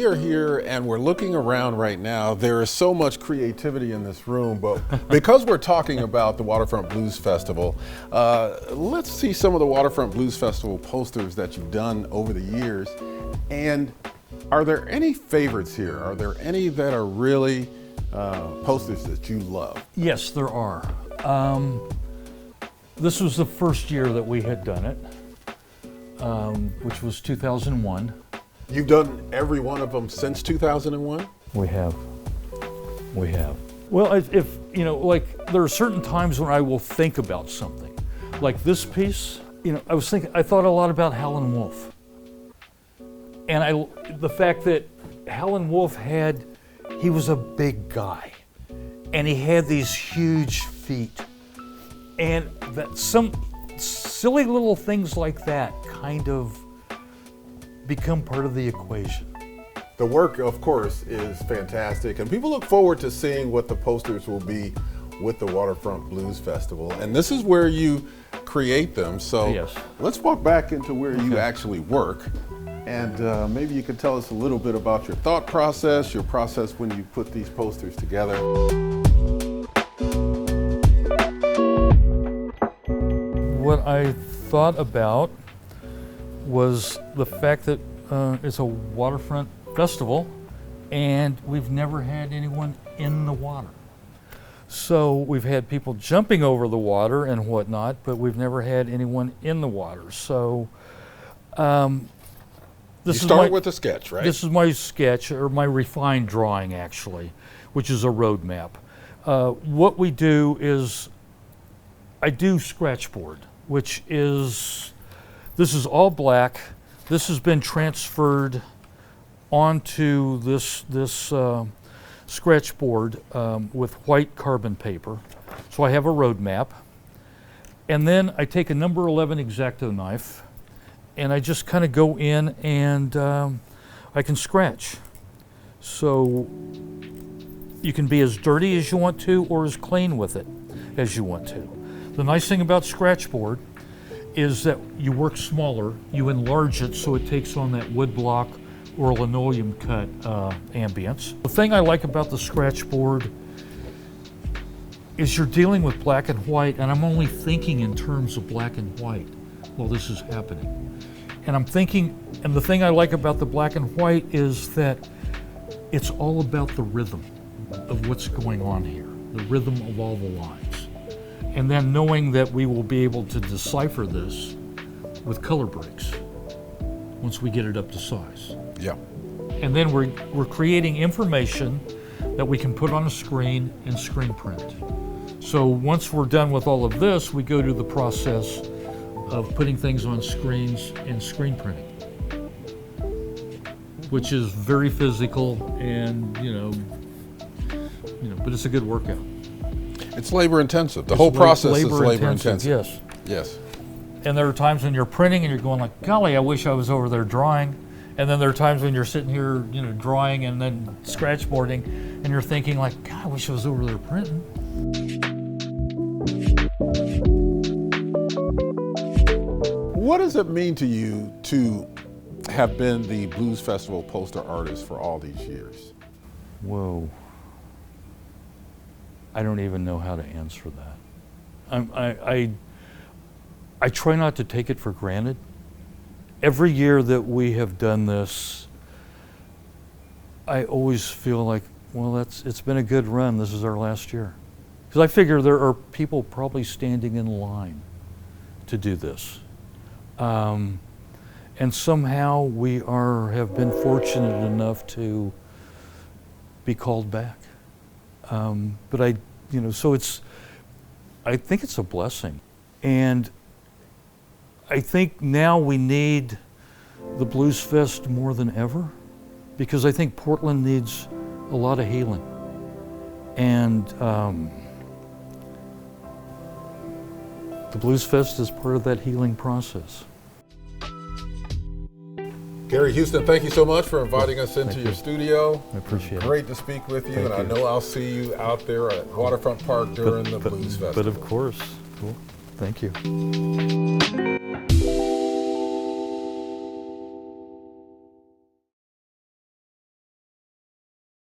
we are here and we're looking around right now. There is so much creativity in this room, but because we're talking about the Waterfront Blues Festival, let's see some of the Waterfront Blues Festival posters that you've done over the years. And are there any favorites here? Are there any that are really posters that you love? Yes, there are. This was the first year that we had done it, which was 2001. You've done every one of them since 2001? We have. Well, if you know, like there are certain times when I will think about something. Like this piece, you know, I thought a lot about Howlin' Wolf. And the fact that Howlin' Wolf he was a big guy, and he had these huge feet. And that some silly little things like that kind of become part of the equation. The work, of course, is fantastic, and people look forward to seeing what the posters will be with the Waterfront Blues Festival. And this is where you create them. So yes. Let's walk back into where you actually work. And maybe you could tell us a little bit about your thought process, your process when you put these posters together. What I thought about was the fact that it's a waterfront festival and we've never had anyone in the water. So we've had people jumping over the water and whatnot, but we've never had anyone in the water. So You start with a sketch, right? This is my sketch, or my refined drawing actually, which is a road map. What we do is, I do scratchboard, which is, this is all black. This has been transferred onto this scratchboard with white carbon paper. So I have a road map. And then I take a number 11 X-Acto knife, and I just kind of go in and I can scratch. So you can be as dirty as you want to or as clean with it as you want to. The nice thing about scratchboard is that you work smaller, you enlarge it so it takes on that wood block or linoleum cut ambience. The thing I like about the scratchboard is you're dealing with black and white, and I'm only thinking in terms of black and white while this is happening. And I'm thinking, and the thing I like about the black and white is that it's all about the rhythm of what's going on here, the rhythm of all the lines. And then knowing that we will be able to decipher this with color breaks once we get it up to size. Yeah. And then we're creating information that we can put on a screen and screen print. So once we're done with all of this, we go to the process of putting things on screens and screen printing, which is very physical and you know, but it's a good workout. It's labor intensive. The whole process is labor intensive. Yes. Yes. And there are times when you're printing and you're going like, golly, I wish I was over there drawing. And then there are times when you're sitting here, drawing and then scratchboarding, and you're thinking like, God, I wish I was over there printing. What does it mean to you to have been the Blues Festival poster artist for all these years? Whoa. I don't even know how to answer that. I try not to take it for granted. Every year that we have done this, I always feel like, well, it's been a good run. This is our last year. Because I figure there are people probably standing in line to do this. And somehow we have been fortunate enough to be called back. But I think it's a blessing. And I think now we need the Blues Fest more than ever, because I think Portland needs a lot of healing. And the Blues Fest is part of that healing process. Gary Houston, thank you so much for inviting us into your studio. I appreciate it. Great to speak with you, Thank and I you. know I'll see you out there at Waterfront Park during the Blues Festival. But of course, cool. Thank you.